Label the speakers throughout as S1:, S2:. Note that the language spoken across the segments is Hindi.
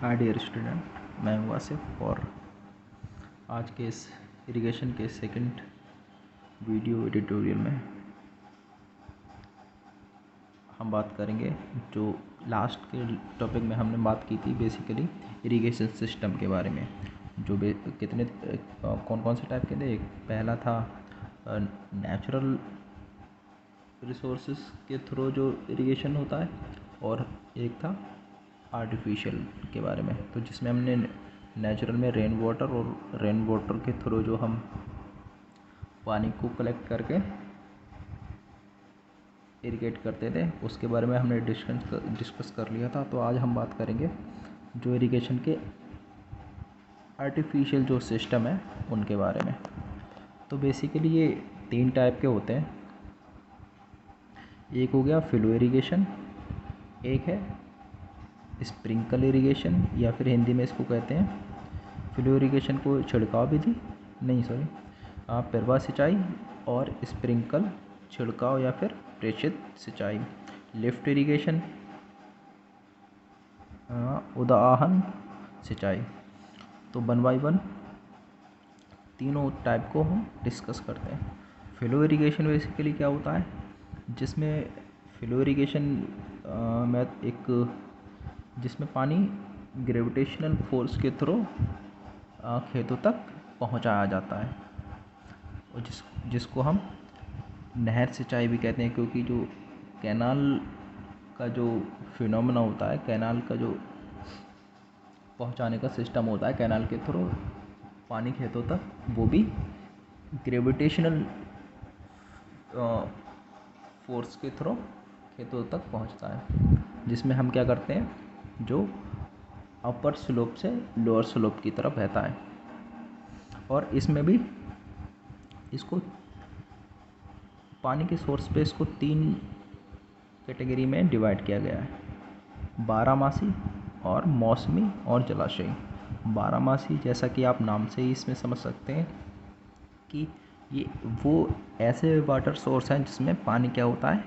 S1: हाय डियर स्टूडेंट, मैं हूँ आसिफ और आज के इस इरिगेशन के सेकंड वीडियो एडिटोरियल में हम बात करेंगे जो लास्ट के टॉपिक में हमने बात की थी बेसिकली इरिगेशन सिस्टम के बारे में। जो कितने कौन कौन से टाइप के थे। एक पहला था नेचुरल रिसोर्सेज के थ्रू जो इरिगेशन होता है और एक था आर्टिफिशियल के बारे में। तो जिसमें हमने नेचुरल में रेन वाटर के थ्रू जो हम पानी को कलेक्ट करके इरिगेट करते थे उसके बारे में हमने डिस्कस कर लिया था। तो आज हम बात करेंगे जो इरिगेशन के आर्टिफिशियल जो सिस्टम है उनके बारे में। तो बेसिकली ये 3 टाइप के होते हैं। एक हो गया फ्लो इरिगेशन, एक है स्प्रिंकल इरिगेशन या फिर हिंदी में इसको कहते हैं फ्लो इरिगेशन को छिड़काव विधि प्रवाह सिंचाई, और स्प्रिंकल छिड़काव या फिर प्रेषित सिंचाई। लिफ्ट इरिगेशन उदाहरण सिंचाई। तो 1 बाय 1 तीनों टाइप को हम डिस्कस करते हैं। फ्लो इरिगेशन बेसिकली क्या होता है, जिसमें फ्लो इरिगेशन में जिसमें पानी ग्रेविटेशनल फोर्स के थ्रू खेतों तक पहुंचाया जाता है और जिसको हम नहर सिंचाई भी कहते हैं, क्योंकि जो कैनाल का जो फिनोमेना होता है, कैनाल का जो पहुंचाने का सिस्टम होता है कैनाल के थ्रू पानी खेतों तक, वो भी ग्रेविटेशनल फोर्स के थ्रू खेतों तक पहुंचता है। जिसमें हम क्या करते हैं, जो अपर स्लोप से लोअर स्लोप की तरफ बहता है। और इसमें भी इसको पानी के सोर्स पे इसको 3 कैटेगरी में डिवाइड किया गया है, बारहमासी और मौसमी और जलाशयी। बारहमासी जैसा कि आप नाम से ही इसमें समझ सकते हैं कि ये वो ऐसे वाटर सोर्स हैं जिसमें पानी क्या होता है,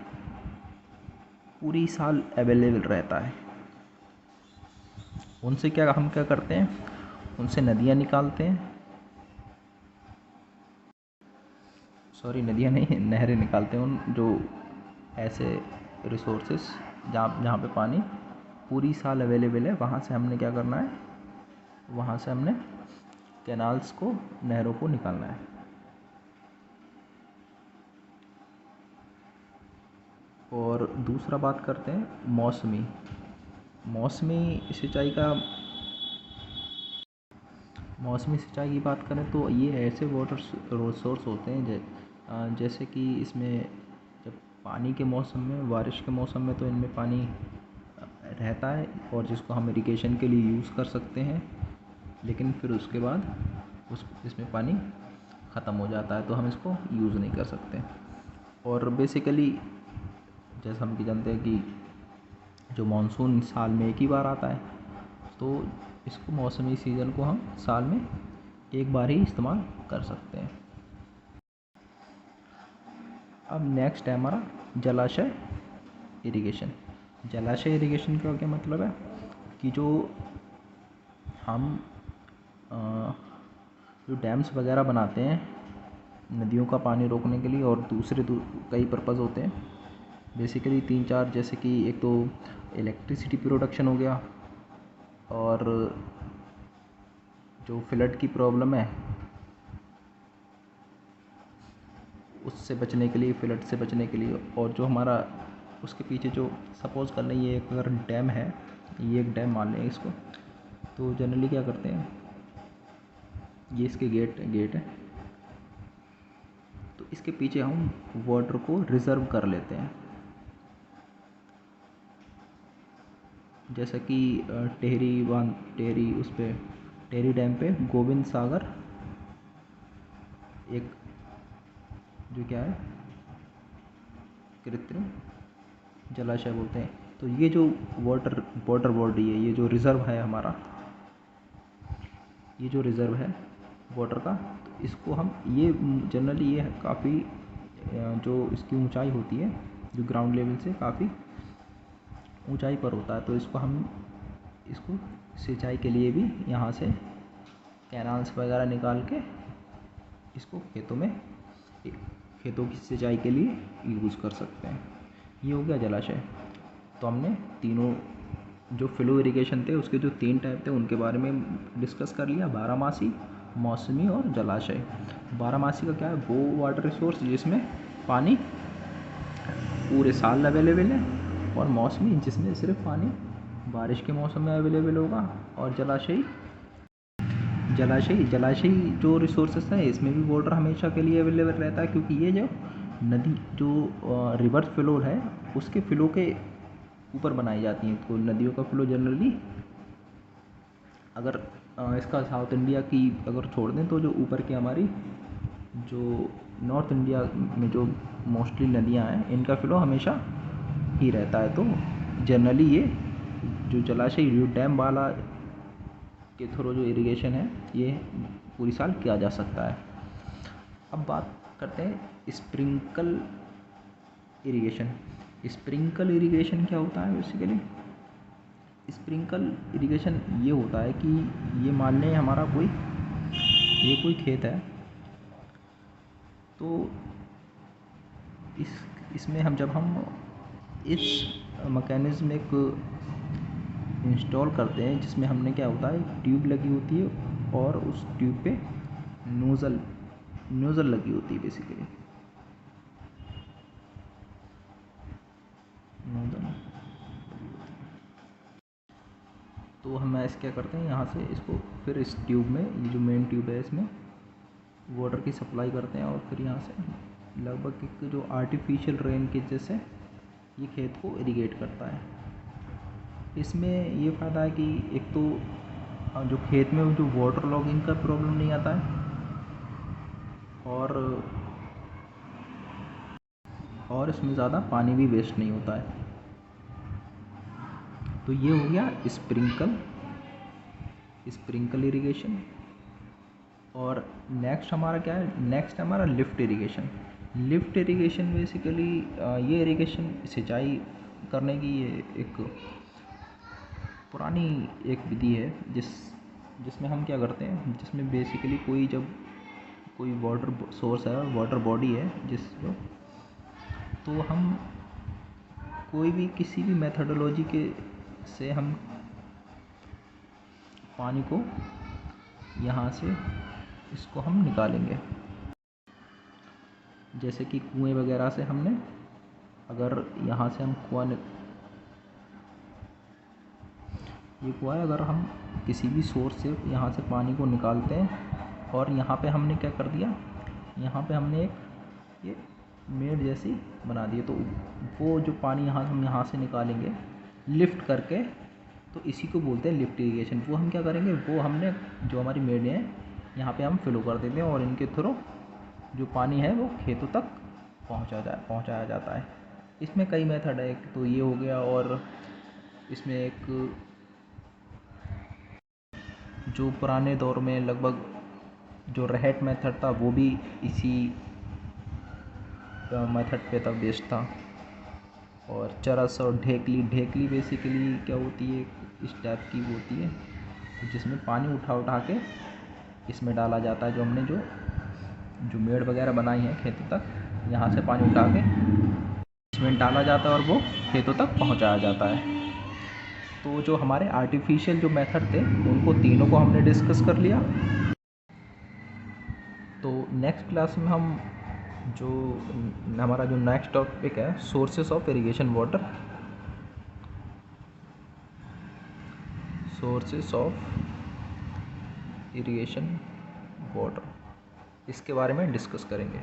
S1: पूरी साल अवेलेबल रहता है। उनसे हम क्या करते हैं, उनसे नदियाँ निकालते हैं, नदियाँ नहीं, नहरें निकालते हैं। उन जो ऐसे रिसोर्सेस जहाँ पे पानी पूरी साल अवेलेबल है, वहाँ से हमने क्या करना है, वहाँ से हमने कैनाल्स को, नहरों को निकालना है। और दूसरा बात करते हैं मौसमी सिंचाई की बात करें तो ये ऐसे वाटर सोर्स होते हैं जैसे कि इसमें जब पानी के मौसम में, बारिश के मौसम में तो इनमें पानी रहता है और जिसको हम इरिगेशन के लिए यूज़ कर सकते हैं, लेकिन फिर उसके बाद इसमें पानी ख़त्म हो जाता है तो हम इसको यूज़ नहीं कर सकते। और बेसिकली जैसा हम जानते हैं कि जो मानसून साल में एक ही बार आता है, तो इसको मौसमी सीज़न को हम साल में एक बार ही इस्तेमाल कर सकते हैं। अब नेक्स्ट है हमारा जलाशय इरिगेशन। जलाशय इरिगेशन का क्या मतलब है कि जो हम जो डैम्स वगैरह बनाते हैं नदियों का पानी रोकने के लिए, और दूसरे कई पर्पज़ होते हैं। बेसिकली 3-4, जैसे कि एक तो इलेक्ट्रिसिटी प्रोडक्शन हो गया, और जो फ्लड की प्रॉब्लम है उससे बचने के लिए, फ्लड से बचने के लिए, और जो हमारा उसके पीछे जो सपोज़ कर लें ये एक अगर डैम है, ये एक डैम मान लें इसको, तो जनरली क्या करते हैं, ये इसके गेट है, तो इसके पीछे हम वाटर को रिज़र्व कर लेते हैं। जैसा कि टेहरी डैम पे गोविंद सागर एक जो क्या है कृत्रिम जलाशय बोलते हैं। तो ये जो वाटर बॉडी है, ये जो रिज़र्व है हमारा, ये जो रिज़र्व है वाटर का, तो इसको हम ये जनरली ये काफ़ी जो इसकी ऊंचाई होती है, जो ग्राउंड लेवल से काफ़ी ऊंचाई पर होता है, तो इसको सिंचाई के लिए भी यहाँ से कैनाल्स वगैरह निकाल के इसको खेतों की सिंचाई के लिए यूज़ कर सकते हैं। ये हो गया जलाशय। तो हमने तीनों जो फ्लो इरिगेशन थे उसके जो 3 टाइप थे उनके बारे में डिस्कस कर लिया, बारहमासी, मौसमी और जलाशय। बारहमासी का क्या है, वो वाटर रिसोर्स जिसमें पानी पूरे साल अवेलेबल है, और मौसमी जिसमें सिर्फ पानी बारिश के मौसम में अवेलेबल होगा, और जलाशयी जो रिसोर्सेस हैं इसमें भी वाटर हमेशा के लिए अवेलेबल रहता है, क्योंकि ये जो नदी जो रिवर फ्लो है उसके फ्लो के ऊपर बनाई जाती हैं। तो नदियों का फ्लो जनरली अगर इसका साउथ इंडिया की अगर छोड़ दें तो जो ऊपर की हमारी जो नॉर्थ इंडिया में जो मोस्टली नदियां हैं इनका फ्लो हमेशा ही रहता है। तो जनरली ये जो जलाशय जो डैम वाला के थ्रू जो इरिगेशन है ये पूरी साल किया जा सकता है। अब बात करते हैं स्प्रिंकल इरिगेशन। स्प्रिंकल इरिगेशन क्या होता है बेसिकली? स्प्रिंकल इरिगेशन ये होता है कि ये मान लें हमारा कोई खेत है, तो इसमें जब हम इस मैकेनिज़्म एक इंस्टॉल करते हैं जिसमें हमने क्या होता है एक ट्यूब लगी होती है और उस ट्यूब पे नोज़ल लगी होती है बेसिकली। तो हम ऐसे क्या करते हैं, यहाँ से इसको फिर इस ट्यूब में, ये जो मेन ट्यूब है इसमें वाटर की सप्लाई करते हैं, और फिर यहाँ से लगभग एक जो आर्टिफिशियल रेन के जैसे ये खेत को इरिगेट करता है। इसमें ये फ़ायदा है कि एक तो जो खेत में जो वाटर लॉगिंग का प्रॉब्लम नहीं आता है, और इसमें ज़्यादा पानी भी वेस्ट नहीं होता है। तो ये हो गया स्प्रिंकल इरिगेशन। और नेक्स्ट हमारा क्या है, नेक्स्ट हमारा lift irrigation. Lift irrigation basically ये इरिगेशन सिंचाई करने की ये एक पुरानी एक विधि है जिसमें हम क्या करते हैं, जिसमें बेसिकली कोई वाटर सोर्स है, वाटर बॉडी है तो हम कोई भी किसी भी मेथडोलॉजी से हम पानी को यहाँ से इसको हम निकालेंगे। जैसे कि कुएं वगैरह से हमने अगर यहाँ से हम ये कुआं है, अगर हम किसी भी सोर्स से यहाँ से पानी को निकालते हैं, और यहाँ पे हमने क्या कर दिया, यहाँ पे हमने एक ये मेड जैसी बना दी है, तो वो जो पानी हम यहाँ से निकालेंगे लिफ्ट करके, तो इसी को बोलते हैं लिफ्ट इरिगेशन। वो हम क्या करेंगे, वो हमने जो हमारी मेड हैं यहाँ पे हम फ्लो कर देते हैं, और इनके थ्रू जो पानी है वो खेतों तक पहुँचाया जाता है। इसमें कई मेथड है, एक तो ये हो गया, और इसमें एक जो पुराने दौर में लगभग जो रहट मेथड था वो भी इसी मेथड पे था, बेस्ड था। और चरस और ढेकली बेसिकली क्या होती है, इस टाइप की होती है जिसमें पानी उठा के इसमें डाला जाता है। जो हमने जो मेड़ वगैरह बनाई है खेतों तक, यहाँ से पानी उठा के इसमें डाला जाता है और वो खेतों तक पहुँचाया जाता है। तो जो हमारे आर्टिफिशियल जो मेथड थे उनको तीनों को हमने डिस्कस कर लिया। तो नेक्स्ट क्लास में हम हमारा जो नेक्स्ट टॉपिक है सोर्सेस ऑफ इरिगेशन वाटर, इसके बारे में डिस्कस करेंगे।